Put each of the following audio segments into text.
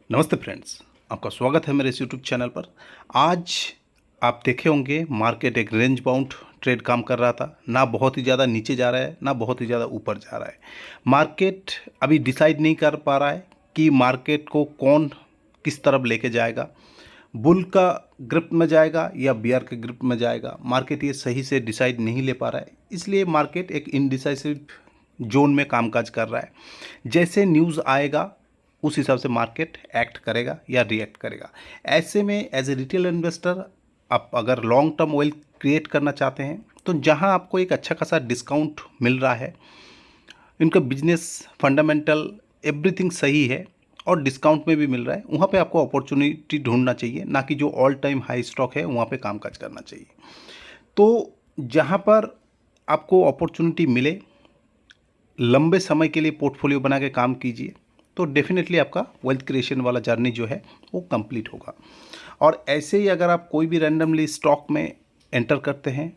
नमस्ते फ्रेंड्स, आपका स्वागत है मेरे इस यूट्यूब चैनल पर। आज आप देखे होंगे मार्केट एक रेंज बाउंड ट्रेड काम कर रहा था। ना बहुत ही ज़्यादा नीचे जा रहा है, ना बहुत ही ज़्यादा ऊपर जा रहा है। मार्केट अभी डिसाइड नहीं कर पा रहा है कि मार्केट को कौन किस तरफ लेके जाएगा। बुल का ग्रिप में जाएगा या बियर के ग्रिप में जाएगा, मार्केट ये सही से डिसाइड नहीं ले पा रहा है। इसलिए मार्केट एक इनडिसाइसिव जोन में कामकाज कर रहा है। जैसे न्यूज़ आएगा उस हिसाब से मार्केट एक्ट करेगा या रिएक्ट करेगा। ऐसे में एज ए रिटेल इन्वेस्टर आप अगर लॉन्ग टर्म वेल्थ क्रिएट करना चाहते हैं तो जहां आपको एक अच्छा खासा डिस्काउंट मिल रहा है, इनका बिजनेस फंडामेंटल एवरीथिंग सही है और डिस्काउंट में भी मिल रहा है, वहाँ पे आपको अपॉर्चुनिटी ढूंढना चाहिए, ना कि जो ऑल टाइम हाई स्टॉक है वहाँ पे कामकाज करना चाहिए। तो जहाँ पर आपको अपॉर्चुनिटी मिले, लंबे समय के लिए पोर्टफोलियो बना के काम कीजिए, तो डेफिनेटली आपका वेल्थ क्रिएशन वाला जर्नी जो है वो कंप्लीट होगा। और ऐसे ही अगर आप कोई भी रैंडमली स्टॉक में एंटर करते हैं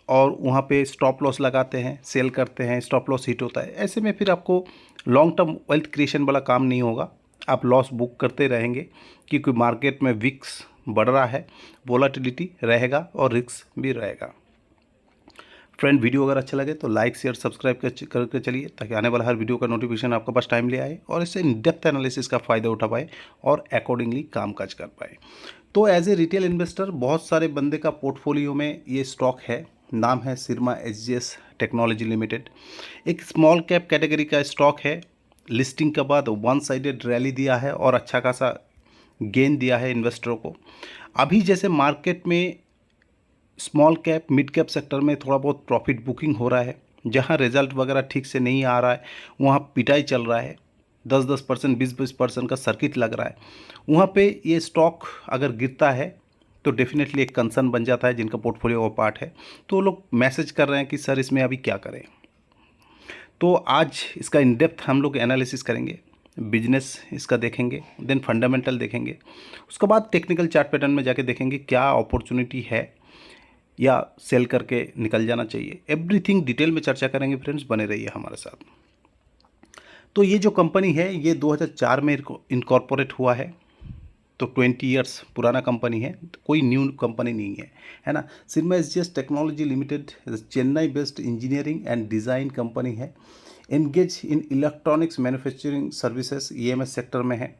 और वहाँ पे स्टॉप लॉस लगाते हैं, सेल करते हैं, स्टॉप लॉस हिट होता है, ऐसे में फिर आपको लॉन्ग टर्म वेल्थ क्रिएशन वाला काम नहीं होगा। आप लॉस बुक करते रहेंगे क्योंकि मार्केट में विक्स बढ़ रहा है, वोलाटिलिटी रहेगा और रिस्क भी रहेगा। फ्रेंड, वीडियो अगर अच्छा लगे तो लाइक शेयर सब्सक्राइब करके चलिए, ताकि आने वाला हर वीडियो का नोटिफिकेशन आपके पास टाइम ले आए और इससे इन डेप्थ एनालिसिस का फ़ायदा उठा पाए और अकॉर्डिंगली कामकाज कर पाए। तो एज ए रिटेल इन्वेस्टर बहुत सारे बंदे का पोर्टफोलियो में ये स्टॉक है। नाम है सिरमा एसजीएस टेक्नोलॉजी लिमिटेड। एक स्मॉल कैप कैटेगरी का स्टॉक है। लिस्टिंग के बाद वन साइडेड रैली दिया है और अच्छा खासा गेन दिया है इन्वेस्टरों को। अभी जैसे मार्केट में small cap mid cap sector में थोड़ा बहुत प्रॉफिट बुकिंग हो रहा है, जहां रिजल्ट वगैरह ठीक से नहीं आ रहा है, वहां पिटाई चल रहा है, 10-10%, 20-20% का सर्किट लग रहा है, वहां पे ये स्टॉक अगर गिरता है तो डेफिनेटली एक कंसर्न बन जाता है जिनका पोर्टफोलियो का पार्ट है। तो वो लोग मैसेज कर रहे हैं कि सर इसमें अभी क्या करें। तो आज इसका इन डेप्थ हम लोग एनालिसिस करेंगे, बिजनेस इसका देखेंगे, देन फंडामेंटल देखेंगे, उसके बाद टेक्निकल चार्ट पैटर्न में जाके देखेंगे क्या अपॉर्चुनिटी है या सेल करके निकल जाना चाहिए। एवरीथिंग डिटेल में चर्चा करेंगे फ्रेंड्स, बने रहिए हमारे साथ। तो ये जो कंपनी है ये 2004 में इनकॉर्पोरेट हुआ है, तो 20 इयर्स पुराना कंपनी है, तो कोई न्यू कंपनी नहीं है ना। Syrma SGS technology limited Chennai based engineering and design company है। Engage in electronics manufacturing services, EMS sector में है।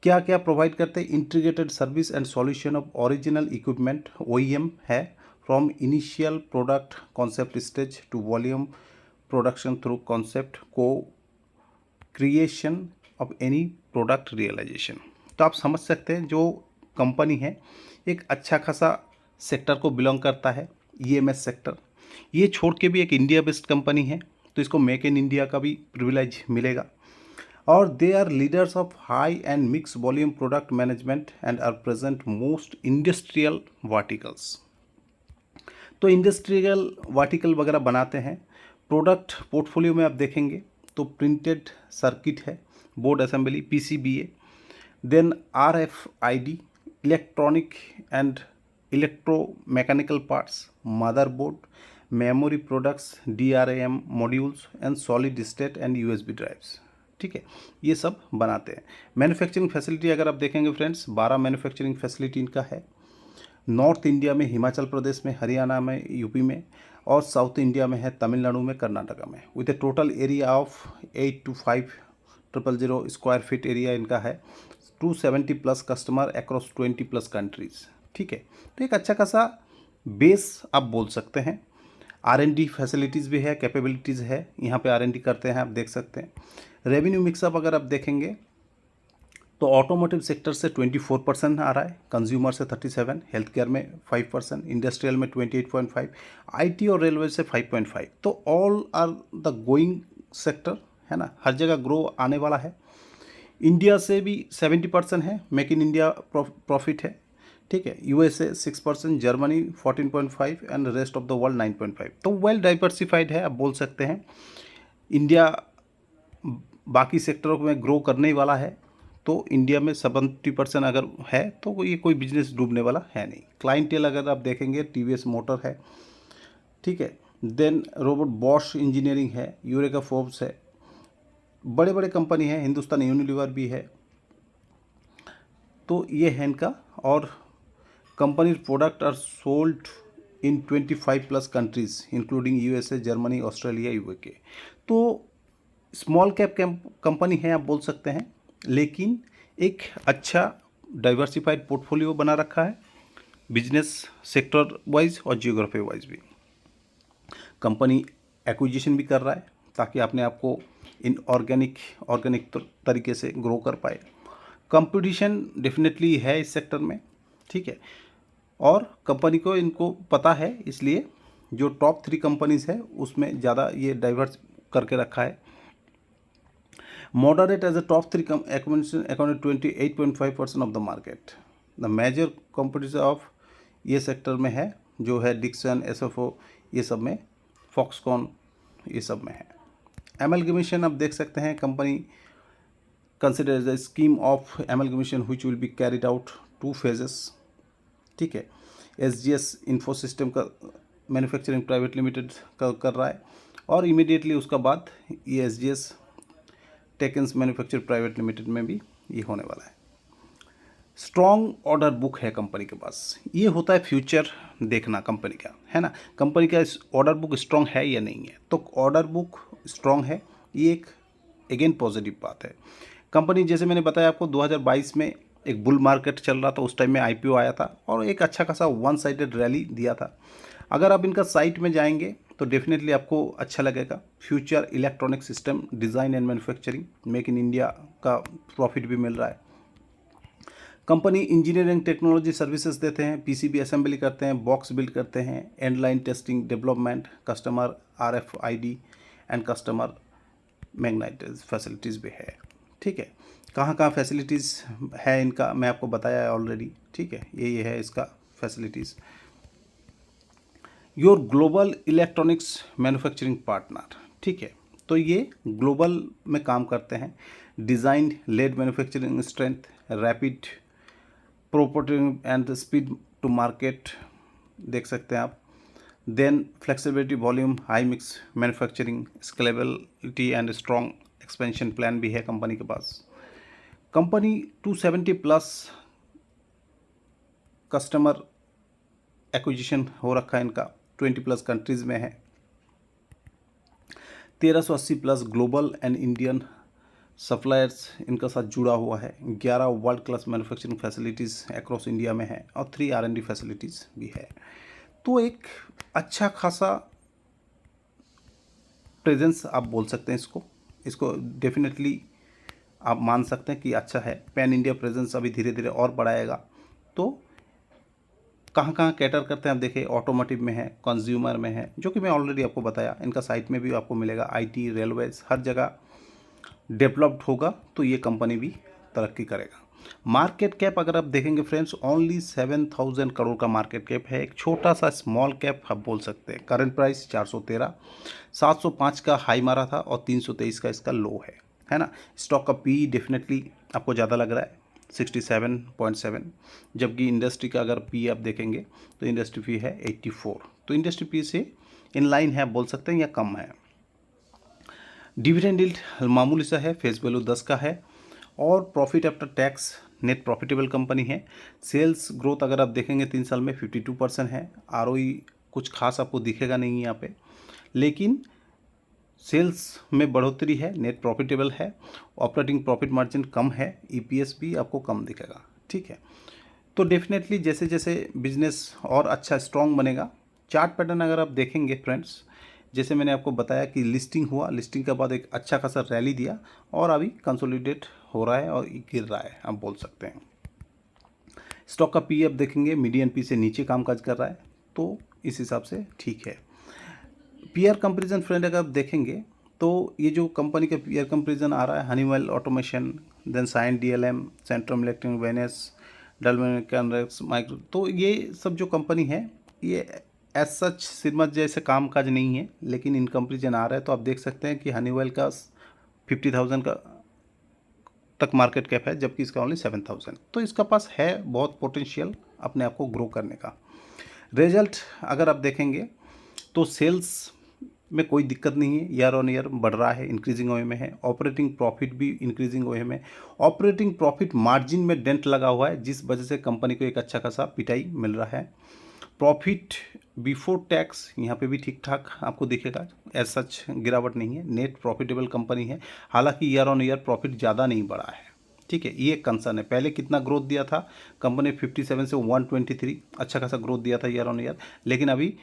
क्या क्या प्रोवाइड करते हैं? Integrated service and solution of original equipment, OEM है, from initial product concept stage to volume production through concept को creation of any product realization. तो आप समझ सकते हैं जो कंपनी है एक अच्छा खासा सेक्टर को बिलोंग करता है, ईएमएस सेक्टर। ये छोड़ के भी एक इंडिया बेस्ड कंपनी है, तो इसको मेक इन इंडिया का भी प्रिविलेज मिलेगा। और they are leaders of high and mix volume product management and are present most industrial verticals. तो इंडस्ट्रियल वर्टिकल वगैरह बनाते हैं। प्रोडक्ट पोर्टफोलियो में आप देखेंगे तो प्रिंटेड सर्किट है, board assembly, PCBA, then RFID, electronic and electromechanical parts, motherboard, memory products, DRAM modules and solid state and USB drives. ठीक है, ये सब बनाते हैं। मैन्युफैक्चरिंग फैसिलिटी अगर आप देखेंगे फ्रेंड्स, 12 मैन्युफैक्चरिंग फैसिलिटी इनका है। नॉर्थ इंडिया में हिमाचल प्रदेश में, हरियाणा में, यूपी में, और साउथ इंडिया में है तमिलनाडु में, कर्नाटका में, with A total area of 8 to 5 000 square feet area इनका है। 270 plus customer across 20 plus countries. ठीक है, तो एक अच्छा खासा बेस आप बोल सकते हैं। आर&डी फैसिलिटीज़ भी है, कैपेबिलिटीज़ है, यहाँ पे आर&डी करते हैं, आप देख सकते हैं। रेवेन्यू मिक्सअप अगर आप देखेंगे तो ऑटोमोटिव सेक्टर से 24% आ रहा है, कंज्यूमर से 37, हेल्थ केयर में 5%, इंडस्ट्रियल में 28.5, आईटी और रेलवे से 5.5। तो all are the going sector, है ना, हर जगह ग्रो आने वाला है। इंडिया से भी 70% है, मेक इन इंडिया प्रॉफिट है। ठीक है, USA 6%, Germany 14.5 and rest of the world 9.5। तो वेल डाइवर्सिफाइड है, आप बोल सकते हैं। इंडिया बाकी सेक्टरों में ग्रो करने ही वाला है, तो इंडिया में 70% अगर है तो ये कोई बिजनेस डूबने वाला है नहीं। क्लाइंटेल अगर आप देखेंगे टीवीएस मोटर है, ठीक है, देन रोबोट बॉश इंजीनियरिंग है, यूरेका फोर्ब्स है, बड़े बड़े कंपनी है, हिंदुस्तान यूनिलीवर भी है, तो ये है इनका। और company product are sold in 25+ countries including USA, Germany, Australia, UK. तो स्मॉल कैप कंपनी है आप बोल सकते हैं, लेकिन एक अच्छा डाइवर्सिफाइड पोर्टफोलियो बना रखा है बिजनेस सेक्टर वाइज और जियोग्राफी वाइज भी। कंपनी एक्विजिशन भी कर रहा है ताकि अपने आप को इन ऑर्गेनिक तरीके से ग्रो कर पाए। कंपटीशन डेफिनेटली है इस सेक्टर में, ठीक है, और कंपनी को इनको पता है, इसलिए जो टॉप 3 कंपनीज है उसमें ज़्यादा ये डाइवर्स करके रखा है। Moderate as a top 3 accounted 28.5% of the market. The major companies of ये सेक्टर में है जो है डिक्सन, एसएफओ, ये सब में, फॉक्सकॉन, ये सब में है। एमलगमेशन आप देख सकते हैं, company consider as a scheme of amalgamation which will be carried out 2 phases, ठीक है। एसजीएस इन्फो सिस्टम का मैन्युफैक्चरिंग प्राइवेट लिमिटेड का कर रहा है, और इमीडिएटली उसका बाद ये एसजीएस टेकेंस मैन्युफैक्चर प्राइवेट लिमिटेड में भी ये होने वाला है। स्ट्रॉन्ग ऑर्डर बुक है कंपनी के पास। ये होता है फ्यूचर देखना कंपनी का, है ना। कंपनी का ऑर्डर बुक स्ट्रॉन्ग है या नहीं है, तो ऑर्डर बुक स्ट्रॉन्ग है, ये एक अगेन पॉजिटिव बात है। कंपनी जैसे मैंने बताया आपको 2022 में एक बुल मार्केट चल रहा था, उस टाइम में आईपीओ आया था और एक अच्छा खासा वन साइडेड रैली दिया था। अगर आप इनका साइट में जाएंगे तो डेफिनेटली आपको अच्छा लगेगा। Future electronic system design and manufacturing, make in India का प्रॉफिट भी मिल रहा है। कंपनी इंजीनियरिंग टेक्नोलॉजी सर्विसेज देते हैं, पीसीबी असेंबली करते हैं, बॉक्स बिल्ड करते हैं, and line testing, development, customer RFID and customer magnetise facilities भी है, ठीक है। कहाँ कहाँ फैसिलिटीज़ है इनका मैं आपको बताया है ऑलरेडी, ठीक है। ये है इसका facilities. Your global electronics manufacturing partner, ठीक है, तो ये ग्लोबल में काम करते हैं। Design led manufacturing strength, rapid prototyping and speed to market, देख सकते हैं आप। Then flexibility, volume, high mix manufacturing, scalability and strong expansion plan भी है कंपनी के पास। कंपनी 270+ कस्टमर एक्विजिशन हो रखा है इनका, 20+ कंट्रीज़ में है। 1380+ ग्लोबल एंड इंडियन सप्लायर्स इनका साथ जुड़ा हुआ है। 11 world class manufacturing facilities across India में है और 3 R&D फैसिलिटीज़ भी है। तो एक अच्छा खासा प्रेजेंस आप बोल सकते हैं इसको डेफिनेटली आप मान सकते हैं कि अच्छा है। पैन इंडिया प्रेजेंस अभी धीरे धीरे और बढ़ाएगा। तो कहाँ कहाँ कैटर करते हैं आप देखिए, ऑटोमोटिव में है, कंज्यूमर में है, जो कि मैं ऑलरेडी आपको बताया, इनका साइट में भी आपको मिलेगा। आईटी, रेलवेज, हर जगह डेवलप्ड होगा तो ये कंपनी भी तरक्की करेगा। मार्केट कैप अगर आप देखेंगे फ्रेंड्स, ओनली 7,000 करोड़ का मार्केट कैप है। एक छोटा सा स्मॉल कैप आप बोल सकते हैं। करंट प्राइस 413, 705 का हाई मारा था और 323 का इसका लो है ना। स्टॉक का पी डेफिनेटली आपको ज़्यादा लग रहा है, 67.7, जबकि इंडस्ट्री का अगर पी आप देखेंगे तो इंडस्ट्री पी है 84। तो इंडस्ट्री पी से इन लाइन है आप बोल सकते हैं या कम है। डिविडेंड यील्ड मामूली सा है, फेस वैल्यू 10 का है, और profit after tax net profitable company है। सेल्स ग्रोथ अगर आप देखेंगे 3 साल में 52% है। आरओई कुछ खास आपको दिखेगा नहीं यहाँ पे, लेकिन सेल्स में बढ़ोतरी है, नेट प्रॉफिटेबल है, ऑपरेटिंग प्रॉफिट मार्जिन कम है, ईपीएस भी आपको कम दिखेगा, ठीक है। तो डेफिनेटली जैसे जैसे बिजनेस और अच्छा स्ट्रॉन्ग बनेगा। चार्ट पैटर्न अगर आप देखेंगे फ्रेंड्स, जैसे मैंने आपको बताया कि लिस्टिंग हुआ, लिस्टिंग के बाद एक अच्छा खासा रैली दिया और अभी कंसोलिडेट हो रहा है और गिर रहा है आप बोल सकते हैं। स्टॉक का पी आप देखेंगे मीडियन पी से नीचे कामकाज कर रहा है, तो इस हिसाब से ठीक है। पीआर कंपेरिजन फ्रेंड अगर आप देखेंगे तो ये जो कंपनी का पीआर कंपेरिजन आ रहा है, Honeywell Automation, then Cyient DLM, Centum electric, वेनेस, डेलमेक्स माइक्रो, तो ये सब जो कंपनी है ये एज सच सिरमत जैसे काम काज नहीं है, लेकिन इन कंपेरिजन आ रहा है। तो आप देख सकते हैं कि हनीवेल का 50,000 का तक मार्केट कैप है, जबकि इसका ओनली 7,000। तो इसका पास है बहुत पोटेंशियल अपने आप को ग्रो करने का। रिजल्ट अगर आप देखेंगे तो सेल्स में कोई दिक्कत नहीं है, ईयर ऑन ईयर बढ़ रहा है, इंक्रीजिंग वे में है। ऑपरेटिंग प्रॉफिट भी इंक्रीजिंग वे में। ऑपरेटिंग प्रॉफिट मार्जिन में डेंट लगा हुआ है, जिस वजह से कंपनी को एक अच्छा खासा पिटाई मिल रहा है। प्रॉफिट बिफोर टैक्स यहाँ पे भी ठीक ठाक आपको दिखेगा, एज सच गिरावट नहीं है। नेट प्रॉफिटेबल कंपनी है, हालांकि ईयर ऑन ईयर प्रॉफिट ज़्यादा नहीं बढ़ा है, ठीक है, ये एक कंसर्न है। पहले कितना ग्रोथ दिया था कंपनी, 57 से 123, अच्छा खासा ग्रोथ दिया था ईयर ऑन ईयर, लेकिन अभी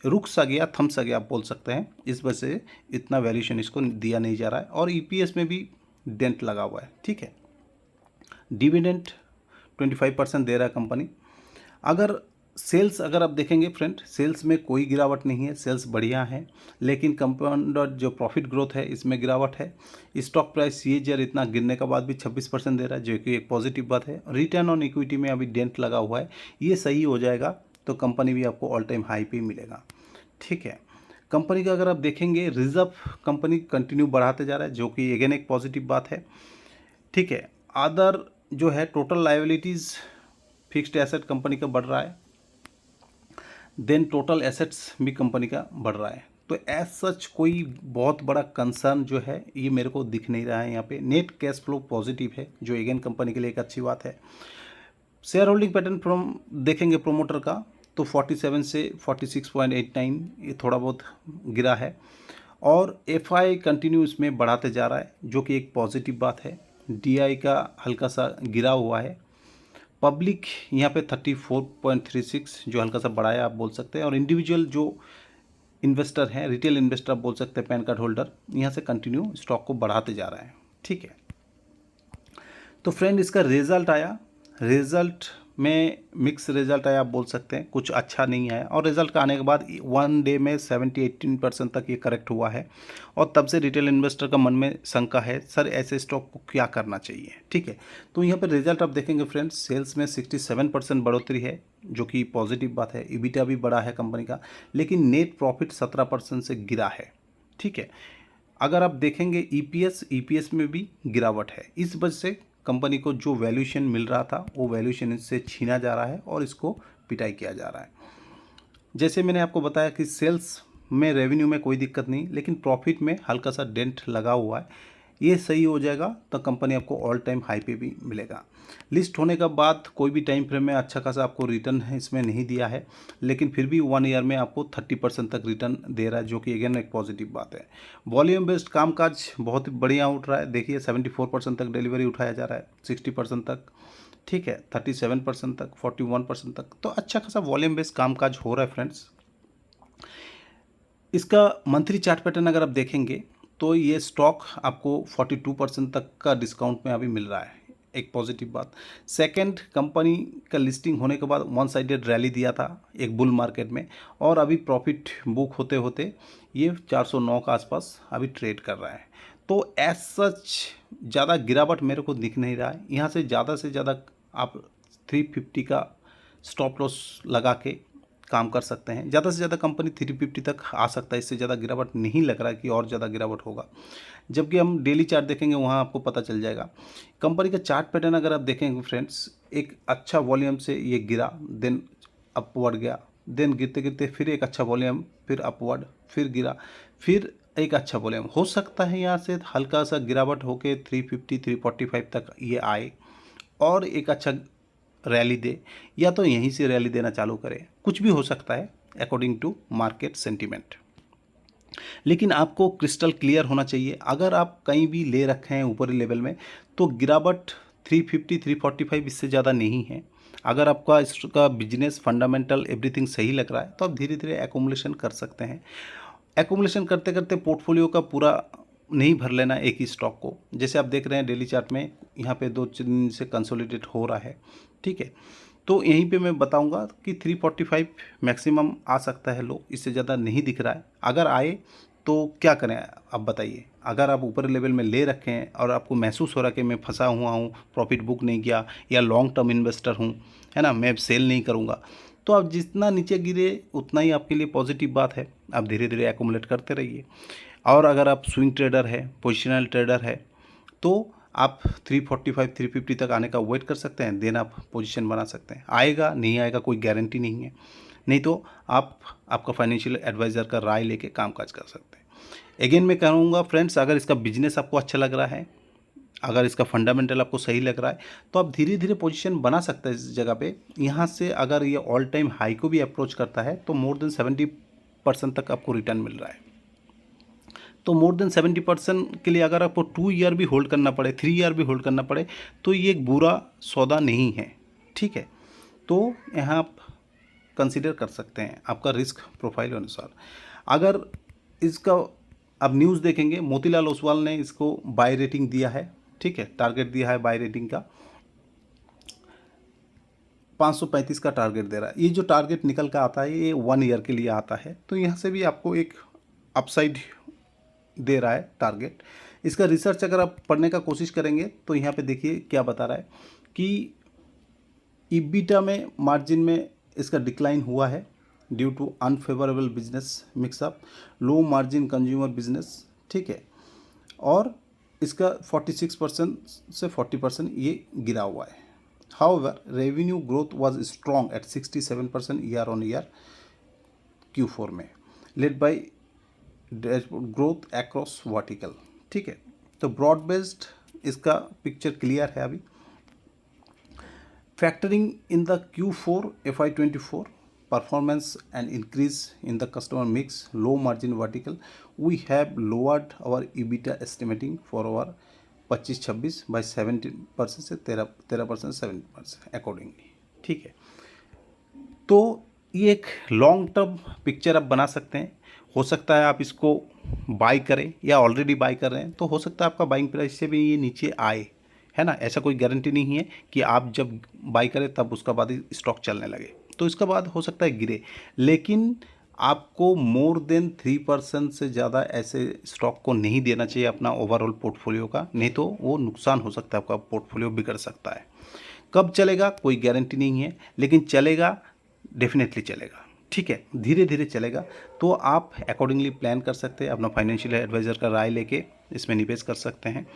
रुक सा गया, थम सा गया आप बोल सकते हैं। इस वजह से इतना वैल्यूएशन इसको दिया नहीं जा रहा है, और ईपीएस में भी डेंट लगा हुआ है, ठीक है। डिविडेंड 25% दे रहा है कंपनी। अगर सेल्स अगर आप देखेंगे फ्रेंड, सेल्स में कोई गिरावट नहीं है, सेल्स बढ़िया है, लेकिन कंपाउंडेड जो प्रॉफिट ग्रोथ है इसमें गिरावट है। स्टॉक प्राइस सीएजीआर इतना गिरने के बाद भी 26% दे रहा है, जो कि एक पॉजिटिव बात है। रिटर्न ऑन इक्विटी में अभी डेंट लगा हुआ है, ये सही हो जाएगा तो कंपनी भी आपको ऑल टाइम हाई पे मिलेगा, ठीक है। कंपनी का अगर आप देखेंगे, रिजर्व कंपनी कंटिन्यू बढ़ाते जा रहा है, जो कि अगेन एक पॉजिटिव बात है, ठीक है। अदर जो है total liabilities, fixed asset company का बढ़ रहा है, देन टोटल एसेट्स भी कंपनी का बढ़ रहा है। तो एज सच कोई बहुत बड़ा कंसर्न जो है ये मेरे को दिख नहीं रहा है यहाँ पे। नेट कैश फ्लो पॉजिटिव है, जो अगेन कंपनी के लिए एक अच्छी बात है। शेयर होल्डिंग पैटर्न फ्रॉम देखेंगे प्रोमोटर का, तो 47 से 46.89 ये थोड़ा बहुत गिरा है, और एफआई कंटिन्यू इसमें बढ़ाते जा रहा है, जो कि एक पॉजिटिव बात है। डीआई का हल्का सा गिरा हुआ है। पब्लिक यहाँ पे 34.36 जो हल्का सा बढ़ाया आप बोल सकते हैं, और इंडिविजुअल जो इन्वेस्टर हैं, रिटेल इन्वेस्टर आप बोल सकते हैं, पैन कार्ड होल्डर, यहाँ से कंटिन्यू स्टॉक को बढ़ाते जा रहा है, ठीक है। तो फ्रेंड इसका रिजल्ट आया, रिजल्ट में मिक्स रिजल्ट आया आप बोल सकते हैं, कुछ अच्छा नहीं आया, और रिजल्ट का आने के बाद 1 डे में 17-18% तक ये करेक्ट हुआ है, और तब से रिटेल इन्वेस्टर का मन में शंका है, सर ऐसे स्टॉक को क्या करना चाहिए, ठीक है। तो यहाँ पर रिजल्ट आप देखेंगे फ्रेंड्स, सेल्स में 67% बढ़ोतरी है, जो कि पॉजिटिव बात है। ईबिटा भी बढ़ा है कंपनी का, लेकिन नेट प्रॉफिट 17% से गिरा है, ठीक है। अगर आप देखेंगे ईपीएस में भी गिरावट है। इस वजह से कंपनी को जो वैल्यूएशन मिल रहा था वो वैल्यूएशन इससे छीना जा रहा है, और इसको पिटाई किया जा रहा है। जैसे मैंने आपको बताया कि सेल्स में, रेवेन्यू में कोई दिक्कत नहीं, लेकिन प्रॉफिट में हल्का सा डेंट लगा हुआ है। ये सही हो जाएगा तो कंपनी आपको ऑल टाइम हाई पे भी मिलेगा। लिस्ट होने के बाद कोई भी टाइम फ्रेम में अच्छा खासा आपको रिटर्न है इसमें नहीं दिया है, लेकिन फिर भी 1 ईयर में आपको 30% तक रिटर्न दे रहा है, जो कि अगेन एक पॉजिटिव बात है। वॉल्यूम बेस्ड कामकाज बहुत बढ़िया उठ रहा है, देखिए 74% तक डिलीवरी उठाया जा रहा है, 60% तक, ठीक है, 37% तक, 41% तक, तो अच्छा खासा वॉल्यूम बेस्ड कामकाज हो रहा है फ्रेंड्स। इसका मंथली चार्ट पैटर्न अगर आप देखेंगे तो ये स्टॉक आपको 42% तक का डिस्काउंट में अभी मिल रहा है, एक पॉजिटिव बात। सेकंड, कंपनी का लिस्टिंग होने के बाद वन साइडेड रैली दिया था एक बुल मार्केट में, और अभी प्रॉफिट बुक होते होते ये 409 का आसपास अभी ट्रेड कर रहा है। तो एज सच ज़्यादा गिरावट मेरे को दिख नहीं रहा है। यहाँ से ज़्यादा आप 350 का स्टॉप लॉस लगा के काम कर सकते हैं। ज़्यादा से ज़्यादा कंपनी 350 तक आ सकता है, इससे ज़्यादा गिरावट नहीं लग रहा है कि और ज़्यादा गिरावट होगा। जबकि हम डेली चार्ट देखेंगे वहाँ आपको पता चल जाएगा। कंपनी का चार्ट पैटर्न अगर आप देखेंगे फ्रेंड्स, एक अच्छा वॉल्यूम से ये गिरा, देन अपवर्ड गया, देन गिरते गिरते फिर एक अच्छा वॉल्यूम, फिर अपवर्ड, फिर गिरा, फिर एक अच्छा वॉल्यूम। हो सकता है यहाँ से हल्का सा गिरावट होके 350 345 तक ये आए, और एक अच्छा रैली दे, या तो यहीं से रैली देना चालू करे, कुछ भी हो सकता है अकॉर्डिंग टू मार्केट सेंटीमेंट। लेकिन आपको क्रिस्टल क्लियर होना चाहिए, अगर आप कहीं भी ले रखे हैं ऊपरी लेवल में, तो गिरावट 350 345 इससे ज़्यादा नहीं है। अगर आपका इसका बिजनेस फंडामेंटल एवरीथिंग सही लग रहा है तो आप धीरे धीरे एकोमुलेशन कर सकते हैं। एकोमुलेशन करते करते पोर्टफोलियो का पूरा नहीं भर लेना एक ही स्टॉक को। जैसे आप देख रहे हैं डेली चार्ट में यहाँ पे 2 दिन से कंसोलिडेट हो रहा है, ठीक है। तो यहीं पे मैं बताऊंगा कि 345 मैक्सिमम आ सकता है लो, इससे ज़्यादा नहीं दिख रहा है। अगर आए तो क्या करें आप बताइए। अगर आप ऊपर लेवल में ले रखे हैं और आपको महसूस हो रहा है कि मैं फंसा हुआ हूँ, प्रॉफिट बुक नहीं किया, या लॉन्ग टर्म इन्वेस्टर हूँ, है ना, मैं सेल नहीं करूँगा, तो आप जितना नीचे गिरे उतना ही आपके लिए पॉजिटिव बात है। आप धीरे धीरे एकोमुलेट करते रहिए। और अगर आप स्विंग ट्रेडर है, पोजिशनल ट्रेडर है, तो आप 345 350 तक आने का वेट कर सकते हैं, देन आप पोजीशन बना सकते हैं। आएगा नहीं आएगा कोई गारंटी नहीं है, नहीं तो आप आपका फाइनेंशियल एडवाइज़र का राय लेके कामकाज कर सकते हैं। अगेन मैं कहूँगा फ्रेंड्स, अगर इसका बिजनेस आपको अच्छा लग रहा है, अगर इसका फंडामेंटल आपको सही लग रहा है, तो आप धीरे धीरे पोजीशन बना सकते हैं इस जगह पे। यहाँ से अगर ये ऑल टाइम हाई को भी अप्रोच करता है तो मोर देन 70% तक आपको रिटर्न मिल रहा है। तो मोर देन 70% के लिए अगर आपको 2 ईयर भी होल्ड करना पड़े, 3 ईयर भी होल्ड करना पड़े, तो ये एक बुरा सौदा नहीं है, ठीक है। तो यहाँ आप कंसिडर कर सकते हैं आपका रिस्क प्रोफाइल अनुसार। अगर इसका अब न्यूज़ देखेंगे, मोतीलाल ओसवाल ने इसको बाय रेटिंग दिया है, ठीक है, टारगेट दिया है बाय रेटिंग का 535 का टारगेट दे रहा है। ये जो टारगेट निकल कर आता है ये 1 ईयर के लिए आता है, तो यहाँ से भी आपको एक अपसाइड दे रहा है टारगेट। इसका रिसर्च अगर आप पढ़ने का कोशिश करेंगे तो यहाँ पे देखिए क्या बता रहा है कि ईबिटा में मार्जिन में इसका डिक्लाइन हुआ है due to unfavourable business mix up, low margin consumer business, ठीक है, और इसका 46% से 40% ये गिरा हुआ है। However revenue growth was strong at 67% year on year Q4 में, led by dashboard growth across vertical, ठीक है। तो ब्रॉड बेस्ड इसका पिक्चर क्लियर है अभी। Factoring in the Q4 FY24 performance and increase in the customer mix, low margin vertical, we have lowered our EBITDA estimating for our 25-26 by 17% से 13% 7% accordingly, ठीक है। तो ये एक लॉन्ग टर्म पिक्चर आप बना सकते हैं। हो सकता है आप इसको बाई करें या ऑलरेडी बाई कर रहे हैं, तो हो सकता है आपका बाइंग प्राइस से भी ये नीचे आए, है ना। ऐसा कोई गारंटी नहीं है कि आप जब बाई करें तब उसका बाद ही स्टॉक चलने लगे, तो इसका बाद हो सकता है गिरे, लेकिन आपको मोर देन 3% से ज़्यादा ऐसे स्टॉक को नहीं देना चाहिए अपना ओवरऑल पोर्टफोलियो का, नहीं तो वो नुकसान हो सकता है, आपका पोर्टफोलियो बिगड़ सकता है। कब चलेगा कोई गारंटी नहीं है, लेकिन चलेगा, डेफिनेटली चलेगा, ठीक है, धीरे धीरे चलेगा। तो आप अकॉर्डिंगली प्लान कर सकते हैं, अपना फाइनेंशियल एडवाइज़र का राय लेके इसमें निवेश कर सकते हैं।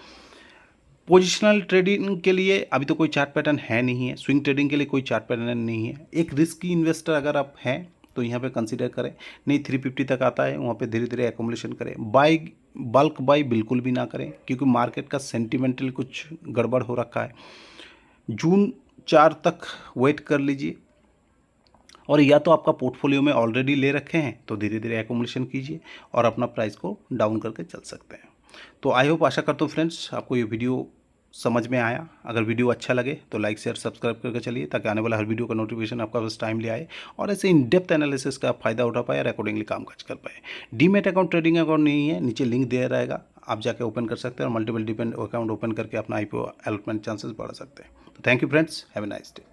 पोजिशनल ट्रेडिंग के लिए अभी तो कोई चार्ट पैटर्न है नहीं है, स्विंग ट्रेडिंग के लिए कोई चार्ट पैटर्न नहीं है। एक रिस्की इन्वेस्टर अगर आप हैं तो यहाँ पे कंसीडर करें, नहीं 350 तक आता है वहाँ पे धीरे धीरे एकोमुलेशन करें। बाई बल्क बाई बिल्कुल भी ना करें, क्योंकि मार्केट का सेंटिमेंटल कुछ गड़बड़ हो रखा है। जून 4 तक वेट कर लीजिए, और या तो आपका पोर्टफोलियो में ऑलरेडी ले रखे हैं तो धीरे धीरे एकोमुलेशन कीजिए और अपना प्राइस को डाउन करके चल सकते हैं। तो आई होप, आशा करता हूँ फ्रेंड्स आपको ये वीडियो समझ में आया। अगर वीडियो अच्छा लगे तो लाइक शेयर सब्सक्राइब करके चलिए, ताकि आने वाला हर वीडियो का नोटिफिकेशन आपका बस टाइम ले आए और ऐसे इन डेप्थ एनालिसिस का आप फायदा उठा पाए और अकॉर्डिंगली काम काज कर पाए। डीमेट अकाउंट ट्रेडिंग अकाउंट नहीं है, नीचे लिंक दिया रहेगा, आप जाके ओपन कर सकते हैं और मल्टीपल डिपेंड अकाउंट ओपन करके अपना IPO अलॉटमेंट चांसेस बढ़ा सकते हैं। तो thank you friends, have a nice day.